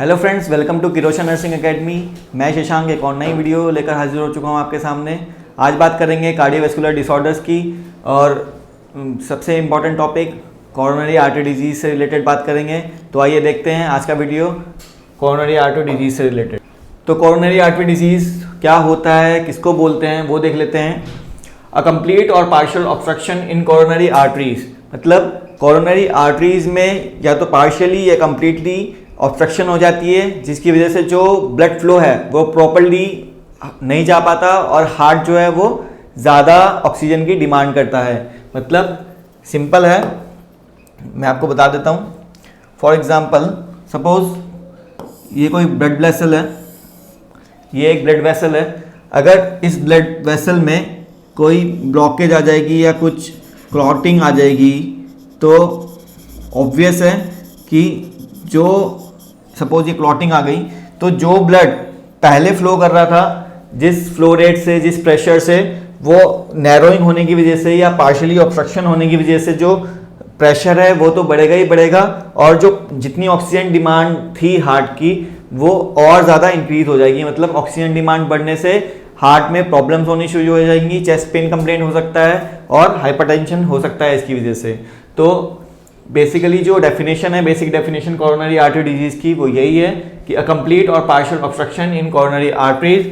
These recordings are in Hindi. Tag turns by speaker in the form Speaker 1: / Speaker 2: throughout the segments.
Speaker 1: Hello friends, welcome to Kiroshan nursing academy. मैं शशांक एक और नई वीडियो लेकर हाजिर हो चुका हूं आपके सामने। आज बात करेंगे कार्डियोवैस्कुलर डिसऑर्डर्स की और सबसे important topic coronary artery disease से रिलेटेड बात करेंगे। तो आइए देखते हैं आज का वीडियो कोरोनरी आर्टरी डिजीज़ से रिलेटेड। तो कोरोनरी आर्टरी डिजीज़ क्या होता है, किसको बोलते हैं, वो देख लेते हैं। अ कंप्लीट और partial obstruction in coronary arteries, मतलब कोरोनरी आर्टरीज में या तो पार्शियली या कम्प्लीटली ऑब्स्ट्रक्शन हो जाती है, जिसकी वजह से जो ब्लड फ्लो है वो प्रॉपरली नहीं जा पाता और हार्ट जो है वो ज़्यादा ऑक्सीजन की डिमांड करता है। मतलब सिंपल है, मैं आपको बता देता हूँ। फॉर एग्जांपल सपोज ये कोई ब्लड वेसल है, ये एक ब्लड वेसल है। अगर इस ब्लड वेसल में कोई ब्लॉकेज आ जाएगी या कुछ क्लॉटिंग आ जाएगी तो ऑब्वियस है कि जो सपोज ये क्लॉटिंग आ गई तो जो ब्लड पहले फ्लो कर रहा था जिस फ्लो रेट से, जिस प्रेशर से, वो नैरोइंग होने की वजह से या पार्शियली ऑब्स्ट्रक्शन होने की वजह से जो प्रेशर है वो तो बढ़ेगा ही बढ़ेगा, और जो जितनी ऑक्सीजन डिमांड थी हार्ट की वो और ज़्यादा इंक्रीज हो जाएगी। मतलब ऑक्सीजन डिमांड बढ़ने से हार्ट में प्रॉब्लम्स होनी शुरू हो जाएंगी, चेस्ट पेन कंप्लेंट हो सकता है और हाइपरटेंशन हो सकता है इसकी वजह से। तो बेसिकली जो डेफिनेशन है, basic definition coronary artery disease की वो यही है कि अ कंप्लीट और partial obstruction in coronary arteries.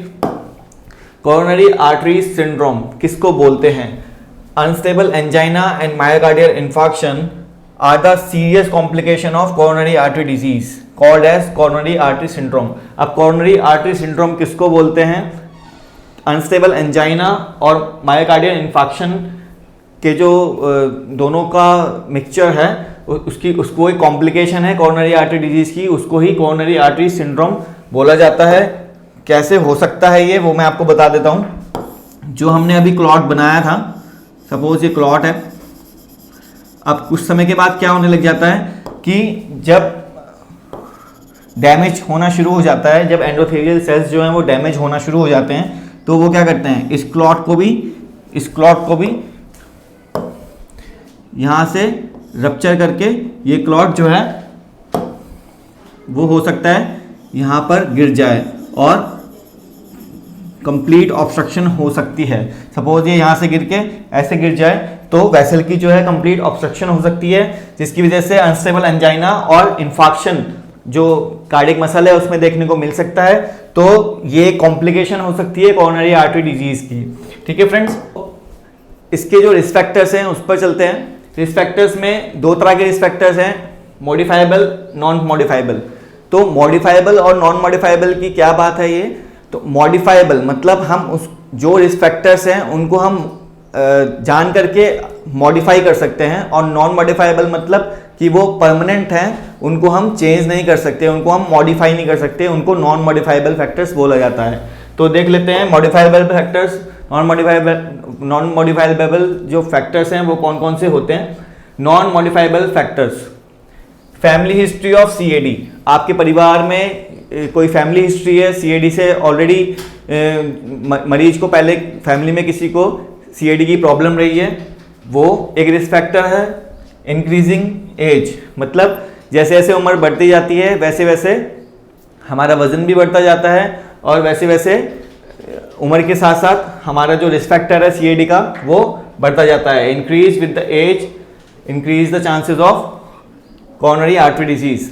Speaker 1: Coronary artery syndrome किसको बोलते हैं? Unstable angina and myocardial infarction are the serious complication of coronary artery disease called as coronary artery syndrome. अब कोरोनरी आर्टरी सिंड्रोम किसको बोलते हैं? अनस्टेबल एंजाइना और मायोकार्डियल इन्फार्क्शन के जो दोनों का मिक्सचर है उसको एक कॉम्प्लिकेशन है कोरोनरी आर्टरी डिजीज की, उसको ही कोरोनरी आर्टरी सिंड्रोम बोला जाता है। कैसे हो सकता है ये वो मैं आपको बता देता हूँ। जो हमने अभी क्लॉट बनाया था, सपोज ये क्लॉट है। अब कुछ समय के बाद क्या होने लग जाता है कि जब डैमेज होना शुरू हो जाता है, जब एंडोथेलियल सेल्स जो हैं वो डैमेज होना शुरू हो जाते हैं, तो वो क्या करते हैं, इस क्लॉट को भी यहाँ से रप्चर करके ये क्लॉट जो है वो हो सकता है यहाँ पर गिर जाए और कंप्लीट ऑब्स्ट्रक्शन हो सकती है। सपोज ये यहाँ से गिर के ऐसे गिर जाए तो वेसल की जो है कंप्लीट ऑब्स्ट्रक्शन हो सकती है, जिसकी वजह से अनस्टेबल एंजाइना और इन्फार्क्शन जो कार्डियक मसल है उसमें देखने को मिल सकता है। तो ये कॉम्प्लिकेशन हो सकती है कोरोनरी आर्टरी डिजीज की। ठीक है फ्रेंड्स, इसके जो रिस्क फैक्टर्स हैं उस पर चलते हैं। रिस्क फैक्टर्स में दो तरह के रिस्क फैक्टर्स हैं, मॉडिफाइबल, नॉन मॉडिफाइबल। तो मॉडिफाइबल और नॉन मॉडिफाइबल की क्या बात है ये? तो मॉडिफाइबल मतलब हम उस जो रिस्क फैक्टर्स हैं उनको हम जान करके मॉडिफाई कर सकते हैं, और नॉन मॉडिफाइबल मतलब कि वो परमानेंट हैं, उनको हम चेंज नहीं कर सकते, उनको हम मॉडिफाई नहीं कर सकते, उनको नॉन मॉडिफाइबल फैक्टर्स बोला जाता है। तो देख लेते हैं मॉडिफाइबल फैक्टर्स, नॉन मॉडिफाइबल जो फैक्टर्स हैं वो कौन कौन से होते हैं। Non modifiable factors, family history of CAD. आपके परिवार में कोई फैमिली हिस्ट्री है सीएडी से, ऑलरेडी मरीज को पहले फैमिली में किसी को सीएडी की प्रॉब्लम रही है, वो एक रिस्क फैक्टर है। इंक्रीजिंग एज, मतलब जैसे जैसे उम्र बढ़ती जाती है वैसे वैसे हमारा वजन भी बढ़ता जाता है, और वैसे वैसे उम्र के साथ साथ हमारा जो रिस्क फैक्टर है सीएडी का वो बढ़ता जाता है। Increase with the age increase the chances of coronary artery disease.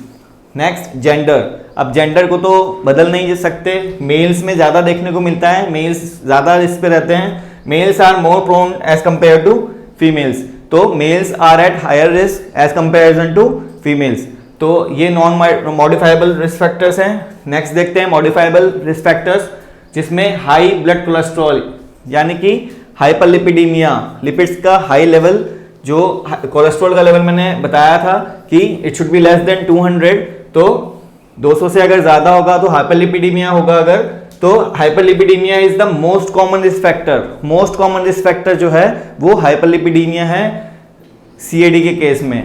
Speaker 1: Next gender. अब जेंडर को तो बदल नहीं सकते, मेल्स में ज़्यादा देखने को मिलता है, मेल्स ज़्यादा रिस्क पे रहते हैं। Males are more prone as compare to females, तो males are at higher risk as comparison to females. तो ये नॉन मॉडिफाइबल रिस्क फैक्टर्स हैं। नेक्स्ट देखते हैं मॉडिफाइबल रिस्क फैक्टर्स, जिसमें हाई ब्लड कोलेस्ट्रॉल यानी कि हाइपरलिपिडीमिया, लिपिड्स का हाई लेवल, जो कोलेस्ट्रॉल का लेवल मैंने बताया था कि it should be less than 200, तो 200 से अगर ज़्यादा होगा तो हाइपरलिपिडीमिया होगा। अगर तो hyperlipidaemia is the most common risk factor. Most common risk factor जो है वो हाइपरलिपिडीमिया है सीएडी के केस में।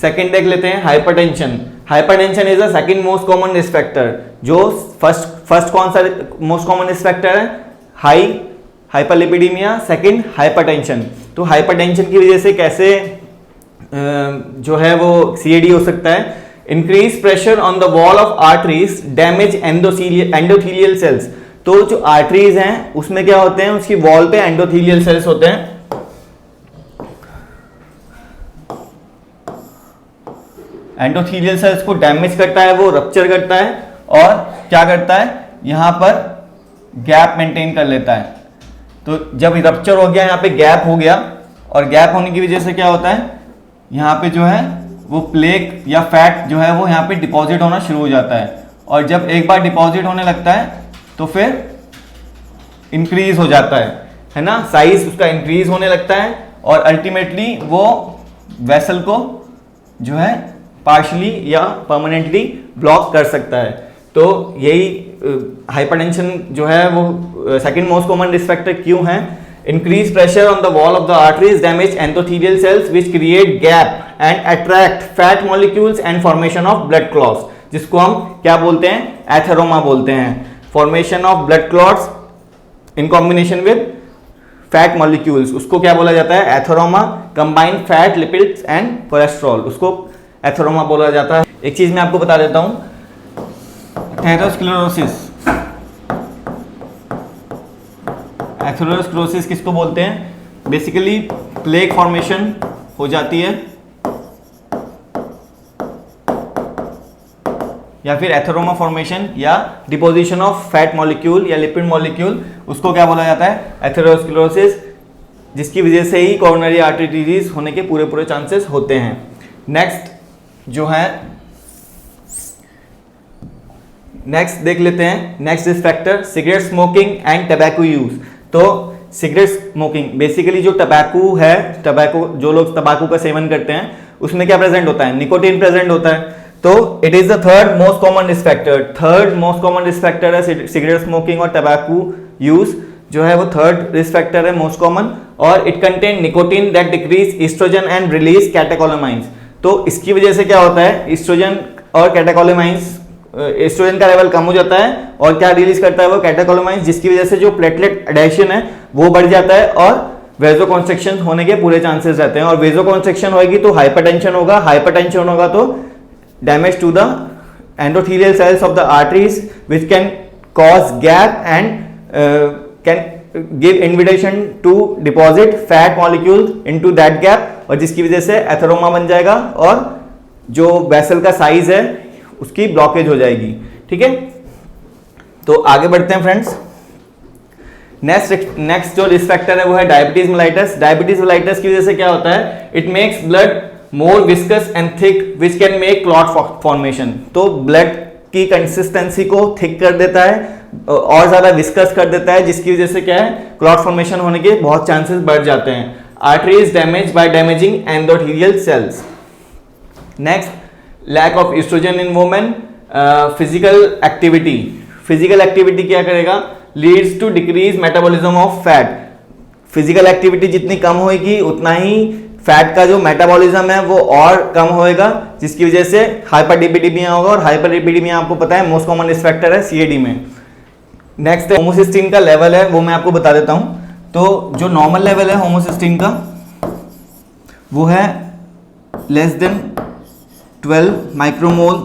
Speaker 1: सेकंड देख लेते हैं hypertension. Hypertension is the second most common risk factor. जो फर्स्ट कौन सा मोस्ट कॉमन रिस्क फैक्टर है? Hyperlipidaemia, second hypertension. तो हाइपरटेंशन की वजह से कैसे जो है वो सीएडी हो सकता है increase pressure on the wall of arteries damage endothelial cells. तो जो आर्टरीज हैं उसमें क्या होते हैं, उसकी वॉल पे एंडोथीलियल सेल्स होते हैं। एंडोथीलियल सेल्स को डैमेज करता है, वो रप्चर करता है और क्या करता है, यहां पर गैप मेंटेन कर लेता है। तो जब रप्चर हो गया, यहाँ पे गैप हो गया, और गैप होने की वजह से क्या होता है, यहाँ पे जो है वो प्लेक या फैट जो है वो यहाँ पे डिपॉजिट होना शुरू हो जाता है। और जब एक बार डिपॉजिट होने लगता है तो फिर इंक्रीज हो जाता है ना, साइज उसका इंक्रीज होने लगता है और अल्टीमेटली वो वेसल को जो है पार्शली या परमानेंटली ब्लॉक कर सकता है। तो यही हाइपरटेंशन जो है वो second most common risk factor क्यों है। Increase pressure on the wall of the arteries damage endothelial cells which create gap and attract fat molecules and formation of blood clots, जिसको हम क्या बोलते हैं, एथेरोमा बोलते हैं। Formation of blood clots in combination with fat molecules, उसको क्या बोला जाता है, atheroma. Combined fat lipids and cholesterol, उसको एथेरोमा बोला जाता है। एक चीज मैं आपको बता देता हूं, एथेरोस्क्लेरोसिस, एथेरोस्क्लेरोसिस किसको बोलते हैं, बेसिकली प्लेक फॉर्मेशन हो जाती है या फिर एथेरोमा फॉर्मेशन या डिपोजिशन ऑफ फैट मॉलिक्यूल या लिपिड मॉलिक्यूल, उसको क्या बोला जाता है, एथेरोस्क्लेरोसिस, जिसकी वजह से ही कोरोनरी आर्टरी डिजीज होने के पूरे चांसेस होते हैं। नेक्स्ट जो है, नेक्स्ट देख लेते हैं, next risk factor cigarette smoking and tobacco use. तो सिगरेट स्मोकिंग, बेसिकली जो टबैको है, टबैको जो लोग तंबाकू का सेवन करते हैं उसमें क्या प्रेजेंट होता है, निकोटीन प्रेजेंट होता है। तो it is the third most common risk factor, third most common risk factor है सिगरेट स्मोकिंग और टबैको यूज जो है वो थर्ड रिस्क फैक्टर है मोस्ट कॉमन। और it contain nicotine that decrease oestrogen and release catecholamines. तो इसकी वजह से क्या होता है, ईस्ट्रोजन और कैटेकोलामाइंस, एस्ट्रोजन का लेवल कम हो जाता है और क्या रिलीज करता है वो, कैटेकोलामाइंस, जिसकी वजह से जो प्लेटलेट एडेशन है वो बढ़ जाता है और वेजोकॉन्स्ट्रिक्शन होने के पूरे चांसेस रहते हैं। और वेजोकॉन्स्ट्रिक्शन होगी तो हाइपरटेंशन होगा, हाइपरटेंशन होगा तो damage to the endothelial cells of the arteries which can cause gap and can give invitation to deposit fat molecule into that gap, और जिसकी वजह से एथेरोमा बन जाएगा और जो वेसल का साइज है उसकी ब्लॉकेज हो जाएगी। ठीक है, तो आगे बढ़ते हैं फ्रेंड्स। नेक्स्ट जो रिस्क फैक्टर है वो है डायबिटीज मेलाइटस। डायबिटीज मेलाइटस की वजह से क्या होता है, it makes blood more viscous and thick which can make clot formation. तो ब्लड की कंसिस्टेंसी को थिक कर देता है और ज्यादा विस्कस कर देता है, जिसकी वजह से क्या है, क्लॉट फॉर्मेशन होने के बहुत चांसेस बढ़ जाते हैं। Arteries damage by damaging endothelial cells. Next, lack of oestrogen in women. Physical activity, physical activity क्या करेगा, leads to decrease metabolism of fat. Physical activity जितनी कम होगी उतना ही फैट का जो मेटाबॉलिज्म है वो और कम होएगा, जिसकी वजह से हाइपरलिपिडेमिया होगा, और हाइपरलिपिडेमिया आपको पता है मोस्ट कॉमन रिस्क फैक्टर है सीएडी में। नेक्स्ट होमोसिस्टीन का लेवल है वो मैं आपको बता देता हूं। तो जो नॉर्मल लेवल है होमोसिस्टीन का वो है लेस देन 12 माइक्रोमोल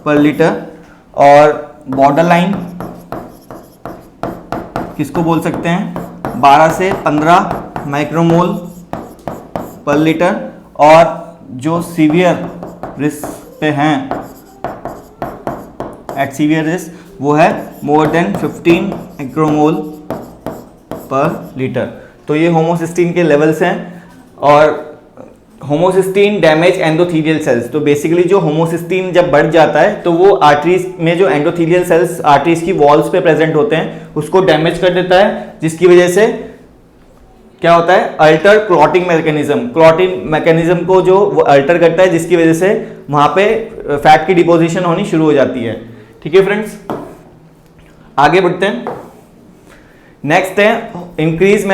Speaker 1: पर लीटर, और बॉर्डर लाइन किसको बोल सकते हैं, 12 से 15 माइक्रोमोल पर लीटर, और जो सीवियर रिस्क पे हैं, एट सीवियर रिस्क वो है मोर देन 15 माइक्रोमोल पर लीटर। तो ये होमोसिस्टीन के लेवल्स हैं। और होमोसिस्टीन डैमेज एंडोथेलियल सेल्स, तो बेसिकली जो होमोसिस्टीन जब बढ़ जाता है तो वो आर्टरीज में जो एंडोथेलियल सेल्स आर्टरीज की वॉल्स पे प्रेजेंट होते हैं उसको डैमेज कर देता है, जिसकी वजह से क्या होता है, alter clotting mechanism, clotting mechanism को जो वो अल्टर करता है, जिसकी वजह से वहां पे फैट की डिपोजिशन होनी शुरू हो जाती है। ठीक है फ्रेंड्स, आगे बढ़ते हैं। नेक्स्ट है इंक्रीज,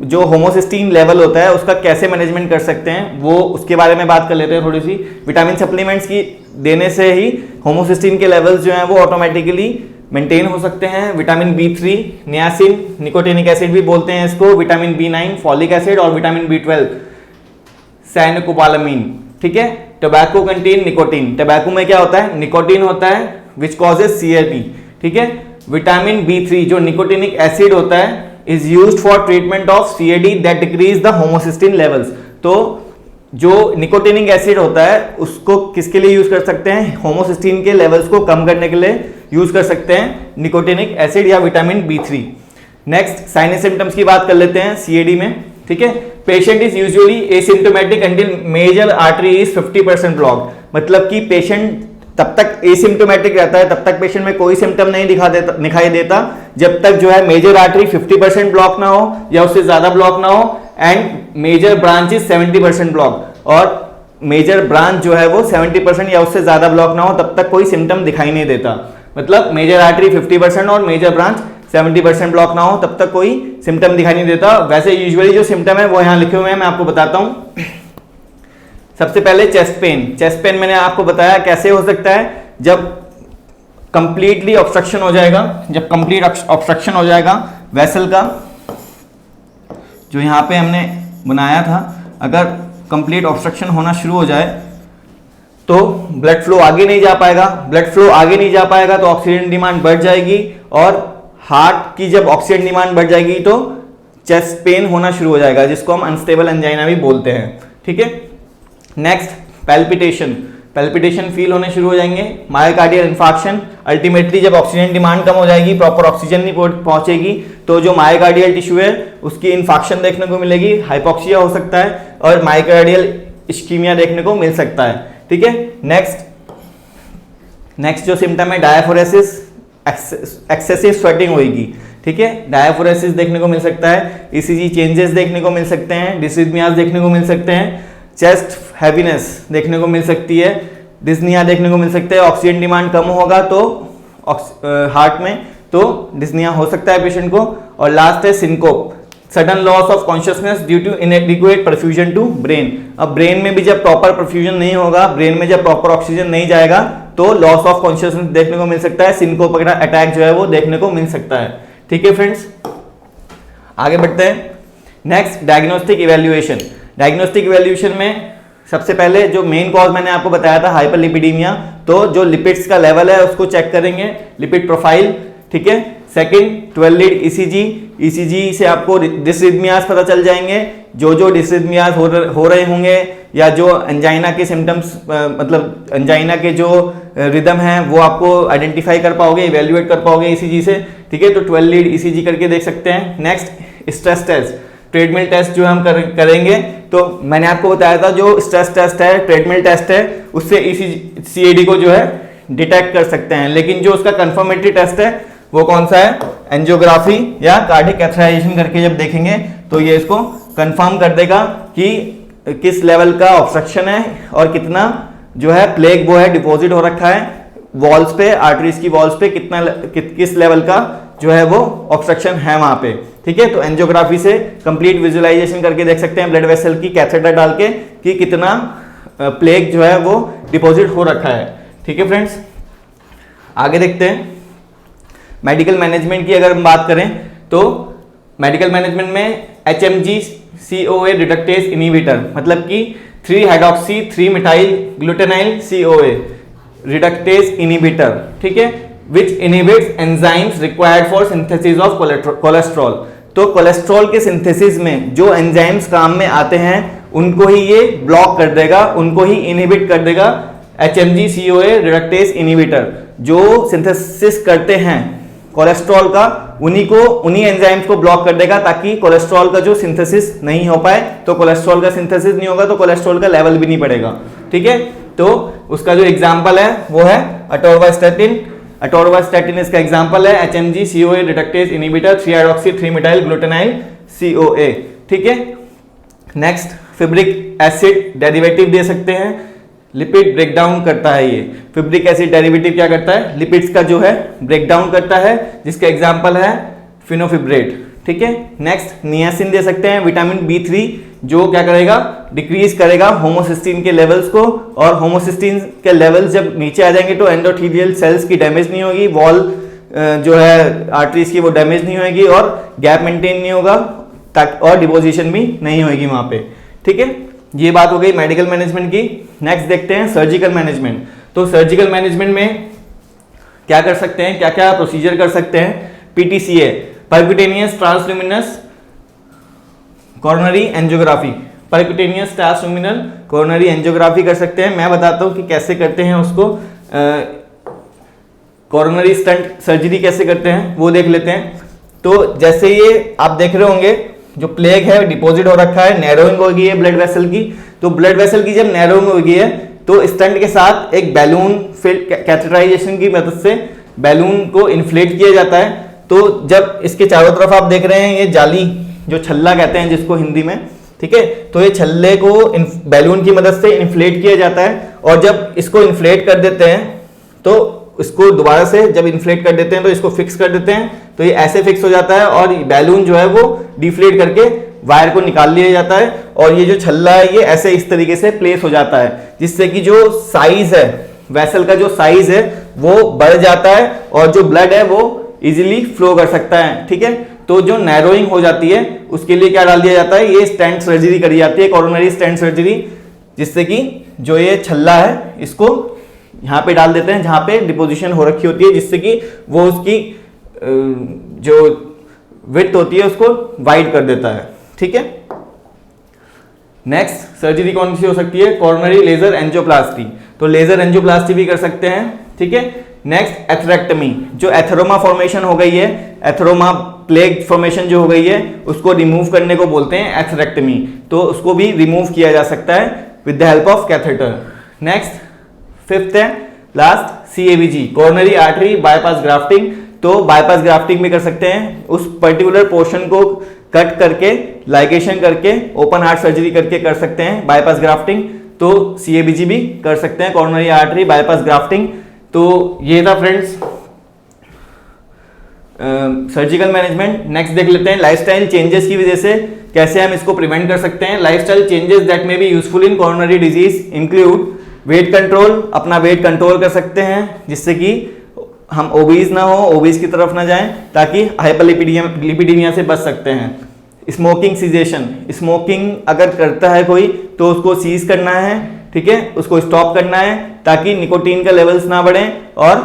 Speaker 1: जो होमोसिस्टीन लेवल होता है उसका कैसे मैनेजमेंट कर सकते हैं वो उसके बारे में बात कर लेते हैं थोड़ी सी। विटामिन सप्लीमेंट्स की देने से ही होमोसिस्टीन के लेवल्स जो हैं वो ऑटोमेटिकली मेंटेन हो सकते हैं। Vitamin B3, niacin, nicotinic acid भी बोलते हैं इसको, विटामिन B9, फॉलिक एसिड, और विटामिन B12 साइनोकोबालामीन। ठीक है, टोबैको कंटेन निकोटीन, टोबैको में क्या होता है, निकोटीन होता है विच कॉजेज CRP, ठीक है। विटामिन B3 जो निकोटिनिक एसिड होता है is used for treatment of CAD that decrease the homocysteine levels. तो जो निकोटिनिक एसिड होता है उसको किसके लिए यूज कर सकते हैं, होमोसिस्टीन के लेवल्स को कम करने के लिए यूज कर सकते हैं निकोटिनिक एसिड या vitamin B3। Next signs symptoms की बात कर लेते हैं CAD में, ठीक है। Patient is usually asymptomatic until major artery is 50% block, मतलब कि पेशेंट तब तक एसिम्प्टोमेटिक रहता है, तब तक पेशेंट में कोई सिम्टम नहीं दिखाई देता जब तक जो है मेजर आर्टरी 50% ब्लॉक ना हो या उससे ज्यादा ब्लॉक ना हो, and major branch is 70% block, और मेजर ब्रांच जो है वो 70% या उससे ज्यादा ब्लॉक ना हो तब तक कोई सिम्टम दिखाई नहीं देता। मतलब मेजर आर्टरी 50% और मेजर ब्रांच 70% ब्लॉक ना हो तब तक कोई सिम्टम दिखाई नहीं देता। वैसे यूजुअली जो सिम्टम है वो यहाँ लिखे हुए हैं, मैं आपको बताता हूँ। सबसे पहले चेस्ट पेन, चेस्ट पेन मैंने आपको बताया कैसे हो सकता है, जब कंप्लीटली ऑब्स्ट्रक्शन हो जाएगा, जब कंप्लीट ऑब्स्ट्रक्शन हो जाएगा वेसल का जो यहाँ पे हमने बनाया था, अगर कंप्लीट ऑब्स्ट्रक्शन होना शुरू हो जाए तो ब्लड फ्लो आगे नहीं जा पाएगा, ब्लड फ्लो आगे नहीं जा पाएगा तो ऑक्सीजन डिमांड बढ़ जाएगी, और हार्ट की जब ऑक्सीजन डिमांड बढ़ जाएगी तो चेस्ट पेन होना शुरू हो जाएगा, जिसको हम अनस्टेबल एंजाइना भी बोलते हैं, ठीक है। नेक्स्ट पैल्पिटेशन, पैल्पिटेशन फील होने शुरू हो जाएंगे। मायोकार्डियल इन्फार्क्शन, अल्टीमेटली जब ऑक्सीजन डिमांड कम हो जाएगी, प्रॉपर ऑक्सीजन नहीं पहुंचेगी तो जो मायोकार्डियल टिश्यू है उसकी इन्फार्क्शन देखने को मिलेगी, हाइपोक्सिया हो सकता है और मायोकार्डियल इस्कीमिया देखने को मिल सकता है, ठीक है। नेक्स्ट जो सिम्टम है डायाफोरेसिस, एक्सेसिव स्वेटिंग होगी, ठीक है, डायाफोरेसिस देखने को मिल सकता है, ECG चेंजेस देखने को मिल सकते हैं, डिसरिथमियास देखने को मिल सकते हैं, चेस्ट हैवीनेस देखने को मिल सकती है, डिस्निया देखने को मिल सकता है। ऑक्सीजन डिमांड कम होगा तो हार्ट में तो डिस्निया हो सकता है पेशेंट को। और लास्ट है syncope, sudden loss of consciousness due to inadequate perfusion to brain. अब ब्रेन में भी जब प्रॉपर परफ्यूजन नहीं होगा, ब्रेन में जब प्रॉपर ऑक्सीजन नहीं जाएगा तो लॉस ऑफ कॉन्शियसनेस देखने को मिल सकता है, सिनकोप वगैरह अटैक जो है वो देखने को मिल सकता है, ठीक है फ्रेंड्स। आगे बढ़ते हैं। Next diagnostic evaluation, diagnostic evaluation में सबसे पहले जो मेन कॉज मैंने आपको बताया था हाइपरलिपिडीमिया, तो जो लिपिड्स का लेवल है उसको चेक करेंगे, लिपिड प्रोफाइल, ठीक है। सेकंड 12 लीड ECG से आपको डिसरिथमियास पता चल जाएंगे, जो डिसरिथमियास हो रहे होंगे या जो एंजाइना के सिम्टम्स मतलब एंजाइना के जो रिदम है वो आपको आइडेंटिफाई कर पाओगे, इवेल्युएट कर पाओगे ECG से, ठीक है। तो 12 लीड ECG करके देख सकते हैं। Next stress test, treadmill test जो हम करेंगे, तो मैंने आपको बताया था जो स्ट्रेस टेस्ट है, ट्रेडमिल टेस्ट है, उससे CAD को जो है डिटेक्ट कर सकते हैं, लेकिन जो उसका कंफर्मेटरी टेस्ट है वो कौन सा है, एंजियोग्राफी या कार्डियक कैथेटराइजेशन करके जब देखेंगे तो ये इसको कंफर्म कर देगा कि किस लेवल का ऑब्स्ट्रक्शन है और कितना जो है प्लेग वो है डिपॉजिट हो रखा है वॉल्स पे, आर्टरीज की वॉल्स पे किस लेवल का जो है वो ऑब्स्ट्रक्शन है वहां पे, ठीक है। तो एंजियोग्राफी से कंप्लीट विजुअलाइजेशन करके देख सकते हैं ब्लड वेसल की कैथेटर डाल के कि कितना प्लेग जो है वो डिपॉजिट हो रखा है, ठीक है फ्रेंड्स। आगे देखते हैं मेडिकल मैनेजमेंट की अगर हम बात करें तो मेडिकल मैनेजमेंट में HMG CoA रिडक्टेज इनिबिटर, मतलब कि 3-हाइड्रॉक्सी 3-मिथाइल ग्लूटेनाइल CoA रिडक्टेज इनिबिटर, ठीक है, which inhibits enzymes required for synthesis of cholesterol. तो कोलेस्ट्रॉल के सिंथेसिस में जो एंजाइम्स काम में आते हैं उनको ही ये ब्लॉक कर देगा, उनको ही इनिबिट कर देगा। HMG CoA रिडक्टेज इनिबिटर जो सिंथेसिस करते हैं कोलेस्ट्रॉल का, उन्हीं एंजाइम्स को ब्लॉक कर देगा ताकि कोलेस्ट्रॉल का जो सिंथेसिस नहीं हो पाए। तो कोलेस्ट्रॉल का सिंथेसिस नहीं होगा तो कोलेस्ट्रॉल का लेवल भी नहीं बढ़ेगा, ठीक है। तो उसका जो एग्जांपल है वो है अटोरवास्टैटिन, अटोरवास्टैटिन इसका एग्जांपल है, HMG CoA रिडक्टेज इनिबिटर 3-हाइड्रॉक्सी 3-मिथाइल ग्लूटेनाइल CoA, ठीक है। नेक्स्ट फिब्रिक एसिड डेरिवेटिव दे सकते हैं, लिपिड ब्रेकडाउन करता है ये। फिब्रिक एसिड डेरिवेटिव क्या करता है, लिपिड्स का जो है ब्रेकडाउन करता है, जिसका एग्जांपल है फिनोफिब्रेट, ठीक है। नेक्स्ट नियासिन दे सकते हैं, विटामिन B3 जो क्या करेगा, डिक्रीज करेगा होमोसिस्टीन के लेवल्स को, और होमोसिस्टीन के लेवल्स जब नीचे आ जाएंगे तो एंडोथेलियल सेल्स की डैमेज नहीं होगी, वॉल जो है आर्टरीज की वो डैमेज नहीं होगी और गैप मेंटेन नहीं होगा और डिपोजिशन भी नहीं होगी वहां पे, ठीक है। ये बात हो गई मेडिकल मैनेजमेंट की। नेक्स्ट देखते हैं सर्जिकल मैनेजमेंट। तो सर्जिकल मैनेजमेंट में क्या कर सकते हैं, क्या क्या प्रोसीजर कर सकते हैं। PTCA, percutaneous transluminous coronary angiography, percutaneous transluminal coronary angiography कर सकते हैं। मैं बताता हूं कि कैसे करते हैं उसको। कोरोनरी स्टंट सर्जरी कैसे करते हैं वो देख लेते हैं। तो जैसे ये आप देख रहे होंगे, जो प्लेग है डिपॉजिट हो रखा है, नैरोइंग हो गई है ब्लड वेसल की। तो ब्लड वेसल की जब नैरोइंग हो गई है तो स्टंट के साथ एक बैलून कैथेटराइजेशन की मदद से बैलून को इन्फ्लेट किया जाता है। तो जब इसके चारों तरफ आप देख रहे हैं ये जाली, जो छल्ला कहते हैं जिसको हिंदी में, ठीक है, तो ये छल्ले को बैलून की मदद से इन्फ्लेट किया जाता है। और जब इसको इन्फ्लेट कर देते हैं तो इसको दोबारा से जब इन्फ्लेट कर देते हैं तो इसको फिक्स कर देते हैं, तो ये ऐसे फिक्स हो जाता है और बैलून जो है वो डिफ्लेट करके वायर को निकाल लिया जाता है। और ये जो छल्ला है ये ऐसे इस तरीके से प्लेस हो जाता है, जिससे कि जो साइज है वेसल का, जो साइज है वो बढ़ जाता है और जो ब्लड है वो इजीली फ्लो कर सकता है। ठीक है, तो जो नैरोइंग हो जाती है उसके लिए क्या डाल दिया जाता है, ये स्टेंट सर्जरी करी जाती है, कोरोनरी स्टेंट सर्जरी, जिससे कि जो ये छल्ला है इसको यहाँ पे डाल देते हैं जहां पे डिपोजिशन हो रखी होती है, जिससे कि वो उसकी जो विड्थ होती है उसको वाइड कर देता है। ठीक है, नेक्स्ट सर्जरी कौन सी हो सकती है, कोरोनरी लेजर एंजियोप्लास्टी। तो लेजर एंजियोप्लास्टी भी कर सकते हैं। ठीक है, नेक्स्ट एथरेक्टमी, जो एथेरोमा फॉर्मेशन हो गई है, एथेरोमा प्लेग फॉर्मेशन जो हो गई है उसको रिमूव करने को बोलते हैं एथरेक्टमी। तो उसको भी रिमूव किया जा सकता है with the help of catheter. Next fifth है last CABG, coronary artery bypass grafting. तो बाईपास ग्राफ्टिंग भी कर सकते हैं, उस पर्टिकुलर पोर्शन को कट करके लाइगेशन करके ओपन हार्ट सर्जरी करके कर सकते हैं बाईपास ग्राफ्टिंग। तो CABG भी कर सकते हैं, कोरोनरी आर्टरी बाईपास ग्राफ्टिंग। तो ये था फ्रेंड्स सर्जिकल मैनेजमेंट। नेक्स्ट देख लेते हैं लाइफस्टाइल चेंजेस की वजह से कैसे हम इसको प्रिवेंट कर सकते हैं। Lifestyle changes that may be useful in coronary disease include weight control, अपना वेट कंट्रोल कर सकते हैं जिससे कि हम ओबीज ना हो, ओबीज की तरफ ना जाएं, ताकि हाइपरलिपिडीमिया से बच सकते हैं। स्मोकिंग सीजेशन, स्मोकिंग अगर करता है कोई तो उसको सीज करना है, ठीक है, उसको स्टॉप करना है ताकि निकोटीन का लेवल्स ना बढ़े और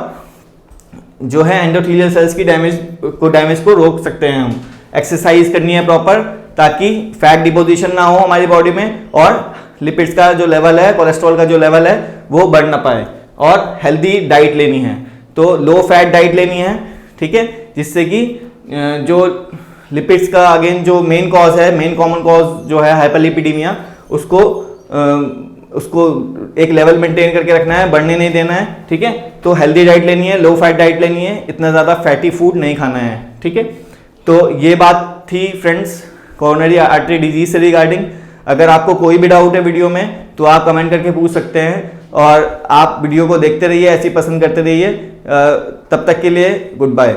Speaker 1: जो है एंडोथेलियल सेल्स की डैमेज को रोक सकते हैं हम। एक्सरसाइज करनी है प्रॉपर ताकि फैट डिपोजिशन ना हो हमारी बॉडी में और लिपिड्स का जो लेवल है, कोलेस्ट्रॉल का जो लेवल है वो बढ़ ना पाए। और हेल्दी डाइट लेनी है, तो लो फैट डाइट लेनी है, ठीक है, जिससे कि जो लिपिड्स का अगेन जो मेन कॉज है, मेन कॉमन कॉज जो है हाइपरलिपिडीमिया, उसको एक लेवल मेंटेन करके रखना है, बढ़ने नहीं देना है। ठीक है, तो हेल्दी डाइट लेनी है, लो फैट डाइट लेनी है, इतना ज़्यादा फैटी फूड नहीं खाना है। ठीक है, तो ये बात थी फ्रेंड्स कोरोनरी आर्टरी डिजीज से रिगार्डिंग। अगर आपको कोई भी डाउट है वीडियो में तो आप कमेंट करके पूछ सकते हैं और आप वीडियो को देखते रहिए, ऐसी पसंद करते रहिए। तब तक के लिए गुड बाय।